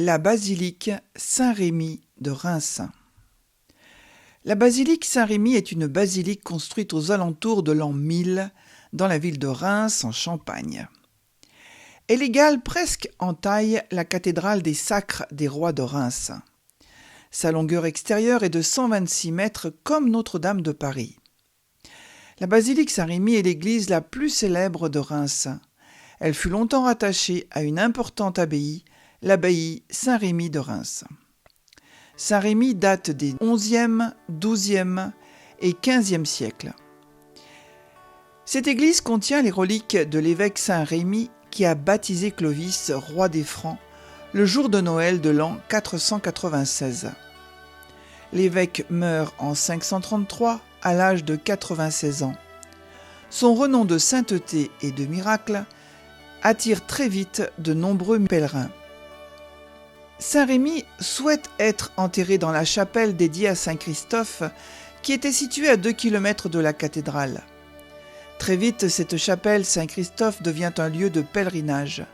La basilique Saint-Rémy de Reims. La basilique Saint-Rémy est une basilique construite aux alentours de l'an 1000 dans la ville de Reims en Champagne. Elle égale presque en taille la cathédrale des Sacres des Rois de Reims. Sa longueur extérieure est de 126 mètres comme Notre-Dame de Paris. La basilique Saint-Rémy est l'église la plus célèbre de Reims. Elle fut longtemps rattachée à une importante abbaye, l'abbaye Saint-Rémy de Reims. Saint-Rémy date des XIe, XIIe et XVe siècles. Cette église contient les reliques de l'évêque Saint-Rémy qui a baptisé Clovis, roi des Francs, le jour de Noël de l'an 496. L'évêque meurt en 533 à l'âge de 96 ans. Son renom de sainteté et de miracle attire très vite de nombreux pèlerins. Saint-Rémy souhaite être enterré dans la chapelle dédiée à Saint Christophe qui était située à 2 km de la cathédrale. Très vite, cette chapelle Saint-Christophe devient un lieu de pèlerinage.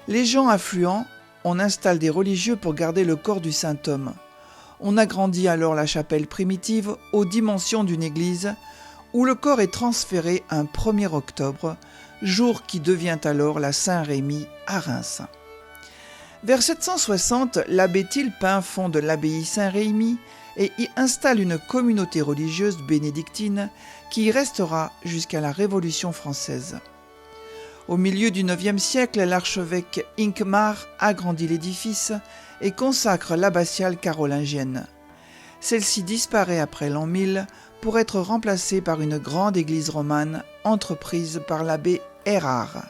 Les gens affluents, on installe des religieux pour garder le corps du saint homme. On agrandit alors la chapelle primitive aux dimensions d'une église où le corps est transféré un 1er octobre, jour qui devient alors la Saint-Rémy à Reims. Vers 760, l'abbé Tilpin fonde l'abbaye Saint-Rémy et y installe une communauté religieuse bénédictine qui y restera jusqu'à la Révolution française. Au milieu du IXe siècle, l'archevêque Hincmar agrandit l'édifice et consacre l'abbatiale carolingienne. Celle-ci disparaît après l'an 1000 pour être remplacée par une grande église romane entreprise par l'abbé Erard.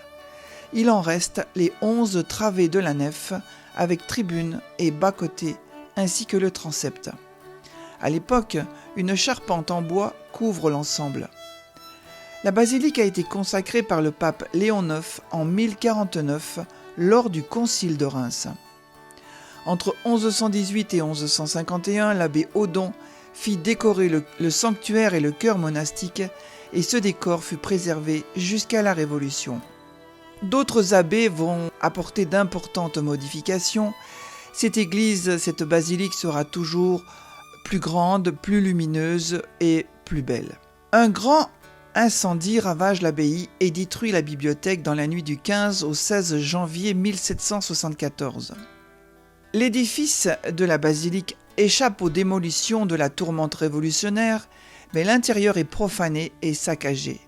Il en reste les 11 travées de la nef avec tribune et bas-côté ainsi que le transept. À l'époque, une charpente en bois couvre l'ensemble. La basilique a été consacrée par le pape Léon IX en 1049 lors du concile de Reims. Entre 1118 et 1151, l'abbé Odon fit décorer le sanctuaire et le chœur monastique et ce décor fut préservé jusqu'à la Révolution. D'autres abbés vont apporter d'importantes modifications. Cette église, cette basilique sera toujours plus grande, plus lumineuse et plus belle. Un grand incendie ravage l'abbaye et détruit la bibliothèque dans la nuit du 15 au 16 janvier 1774. L'édifice de la basilique échappe aux démolitions de la tourmente révolutionnaire, mais l'intérieur est profané et saccagé.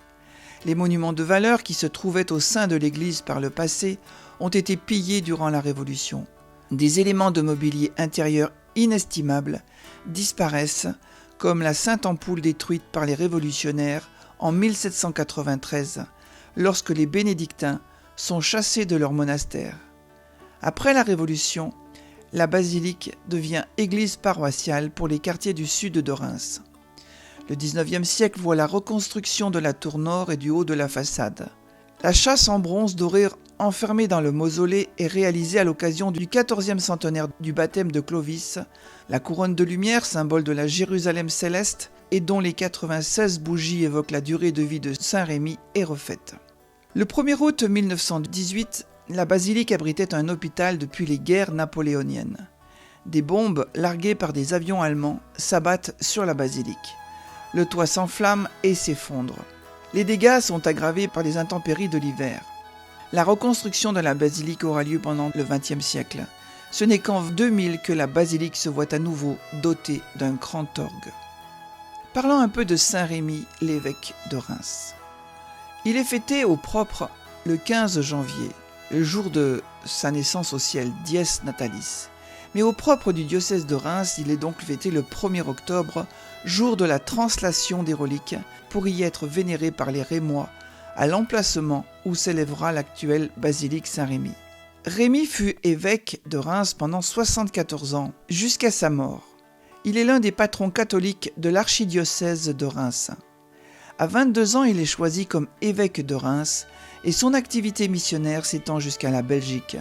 Les monuments de valeur qui se trouvaient au sein de l'église par le passé ont été pillés durant la Révolution. Des éléments de mobilier intérieur inestimables disparaissent, comme la sainte ampoule détruite par les révolutionnaires en 1793, lorsque les bénédictins sont chassés de leur monastère. Après la Révolution, la basilique devient église paroissiale pour les quartiers du sud de Reims. Le XIXe siècle voit la reconstruction de la tour nord et du haut de la façade. La châsse en bronze doré enfermée dans le mausolée est réalisée à l'occasion du 14e centenaire du baptême de Clovis. La couronne de lumière, symbole de la Jérusalem céleste, et dont les 96 bougies évoquent la durée de vie de Saint-Rémy, est refaite. Le 1er août 1918, la basilique abritait un hôpital depuis les guerres napoléoniennes. Des bombes larguées par des avions allemands s'abattent sur la basilique. Le toit s'enflamme et s'effondre. Les dégâts sont aggravés par les intempéries de l'hiver. La reconstruction de la basilique aura lieu pendant le XXe siècle. Ce n'est qu'en 2000 que la basilique se voit à nouveau dotée d'un grand orgue. Parlons un peu de Saint-Rémy, l'évêque de Reims. Il est fêté au propre le 15 janvier, le jour de sa naissance au ciel, Dies Natalis. Mais au propre du diocèse de Reims, il est donc fêté le 1er octobre, jour de la translation des reliques, pour y être vénéré par les Rémois, à l'emplacement où s'élèvera l'actuelle basilique Saint-Rémy. Rémy fut évêque de Reims pendant 74 ans, jusqu'à sa mort. Il est l'un des patrons catholiques de l'archidiocèse de Reims. À 22 ans, il est choisi comme évêque de Reims et son activité missionnaire s'étend jusqu'à la Belgique.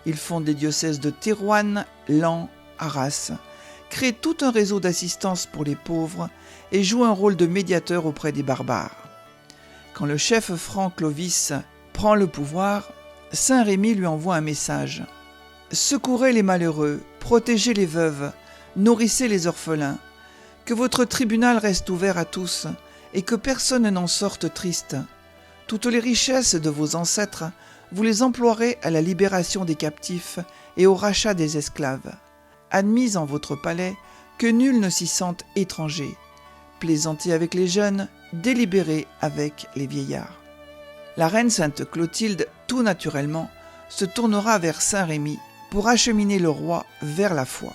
Il fonde les diocèses de Thérouanne, Laon, Arras, crée tout un réseau d'assistance pour les pauvres et joue un rôle de médiateur auprès des barbares. Quand le chef franc Clovis prend le pouvoir, Saint-Rémy lui envoie un message. secourez les malheureux, protégez les veuves, nourrissez les orphelins, que votre tribunal reste ouvert à tous et que personne n'en sorte triste. Toutes les richesses de vos ancêtres, vous les emploierez à la libération des captifs et au rachat des esclaves. Admis en votre palais, que nul ne s'y sente étranger. Plaisantez avec les jeunes, délibérez avec les vieillards. La reine Sainte Clotilde, tout naturellement, se tournera vers Saint-Rémy pour acheminer le roi vers la foi.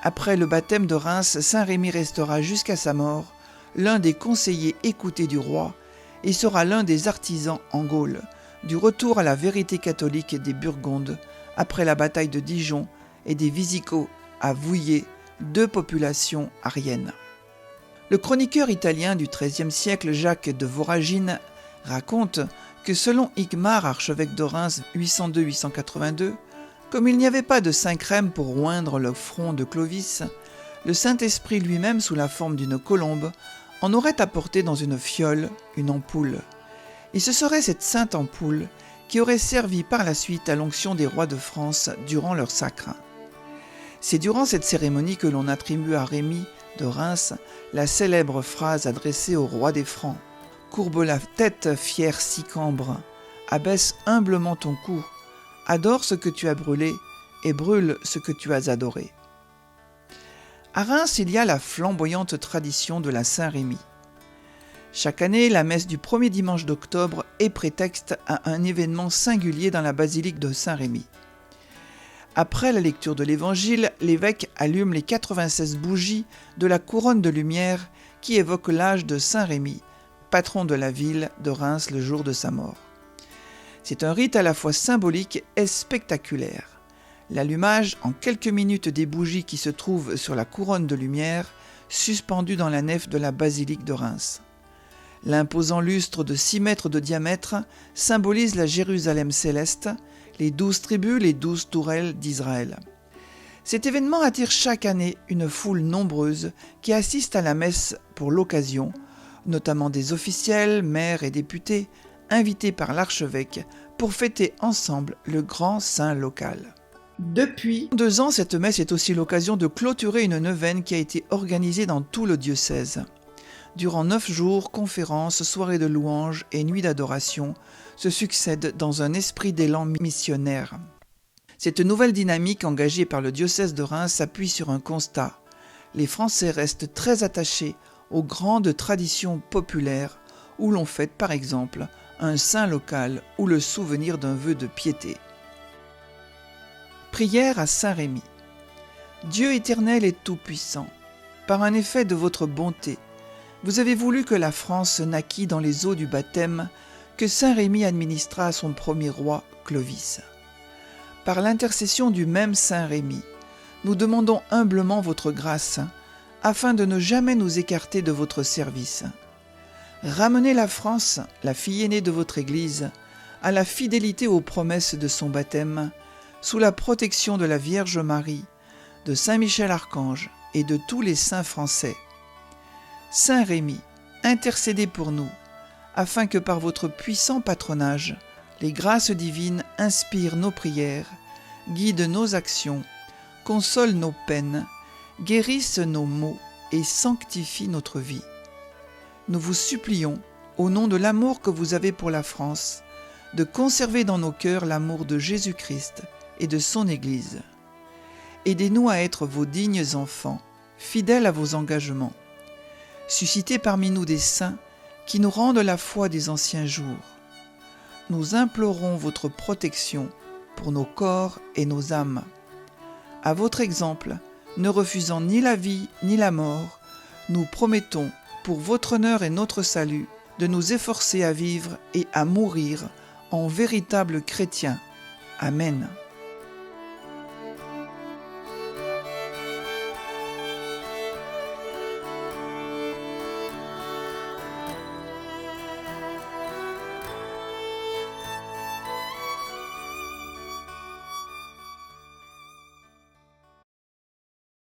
Après le baptême de Reims, Saint-Rémy restera jusqu'à sa mort l'un des conseillers écoutés du roi et sera l'un des artisans en Gaule du retour à la vérité catholique des Burgondes après la bataille de Dijon et des Visigoths à Vouillé, deux populations ariennes. Le chroniqueur italien du XIIIe siècle, Jacques de Voragine, raconte que selon Higmar, archevêque de Reims 802-882, comme il n'y avait pas de Saint-Crème pour oindre le front de Clovis, le Saint-Esprit lui-même, sous la forme d'une colombe, en aurait apporté dans une fiole une ampoule. Et ce serait cette sainte ampoule qui aurait servi par la suite à l'onction des rois de France durant leur sacre. C'est durant cette cérémonie que l'on attribue à Rémy de Reims la célèbre phrase adressée au roi des Francs: « Courbe la tête, fier Sicambre, abaisse humblement ton cou, adore ce que tu as brûlé et brûle ce que tu as adoré. » À Reims, il y a la flamboyante tradition de la Saint-Rémy. Chaque année, la messe du premier dimanche d'octobre est prétexte à un événement singulier dans la basilique de Saint-Rémy. Après la lecture de l'Évangile, l'évêque allume les 96 bougies de la couronne de lumière qui évoque l'âge de Saint-Rémy, patron de la ville de Reims le jour de sa mort. C'est un rite à la fois symbolique et spectaculaire. L'allumage en quelques minutes des bougies qui se trouvent sur la couronne de lumière suspendue dans la nef de la basilique de Reims. L'imposant lustre de 6 mètres de diamètre symbolise la Jérusalem céleste, les 12 tribus, les 12 tourelles d'Israël. Cet événement attire chaque année une foule nombreuse qui assiste à la messe pour l'occasion, notamment des officiels, maires et députés, invités par l'archevêque pour fêter ensemble le grand saint local. Depuis 2 ans, cette messe est aussi l'occasion de clôturer une neuvaine qui a été organisée dans tout le diocèse. Durant 9 jours, conférences, soirées de louanges et nuits d'adoration se succèdent dans un esprit d'élan missionnaire. Cette nouvelle dynamique engagée par le diocèse de Reims s'appuie sur un constat. Les Français restent très attachés aux grandes traditions populaires où l'on fête par exemple un saint local ou le souvenir d'un vœu de piété. Prière à Saint-Rémy. Dieu éternel et tout-puissant, par un effet de votre bonté, vous avez voulu que la France naquît dans les eaux du baptême que Saint-Rémy administra à son premier roi, Clovis. Par l'intercession du même Saint-Rémy, nous demandons humblement votre grâce, afin de ne jamais nous écarter de votre service. Ramenez la France, la fille aînée de votre Église, à la fidélité aux promesses de son baptême, sous la protection de la Vierge Marie, de Saint Michel Archange et de tous les saints français. Saint Rémy, intercédez pour nous, afin que par votre puissant patronage, les grâces divines inspirent nos prières, guident nos actions, consolent nos peines, guérissent nos maux et sanctifient notre vie. Nous vous supplions, au nom de l'amour que vous avez pour la France, de conserver dans nos cœurs l'amour de Jésus-Christ et de son Église. Aidez-nous à être vos dignes enfants, fidèles à vos engagements. Suscitez parmi nous des saints qui nous rendent la foi des anciens jours. Nous implorons votre protection pour nos corps et nos âmes. À votre exemple, ne refusant ni la vie ni la mort, nous promettons, pour votre honneur et notre salut, de nous efforcer à vivre et à mourir en véritables chrétiens. Amen.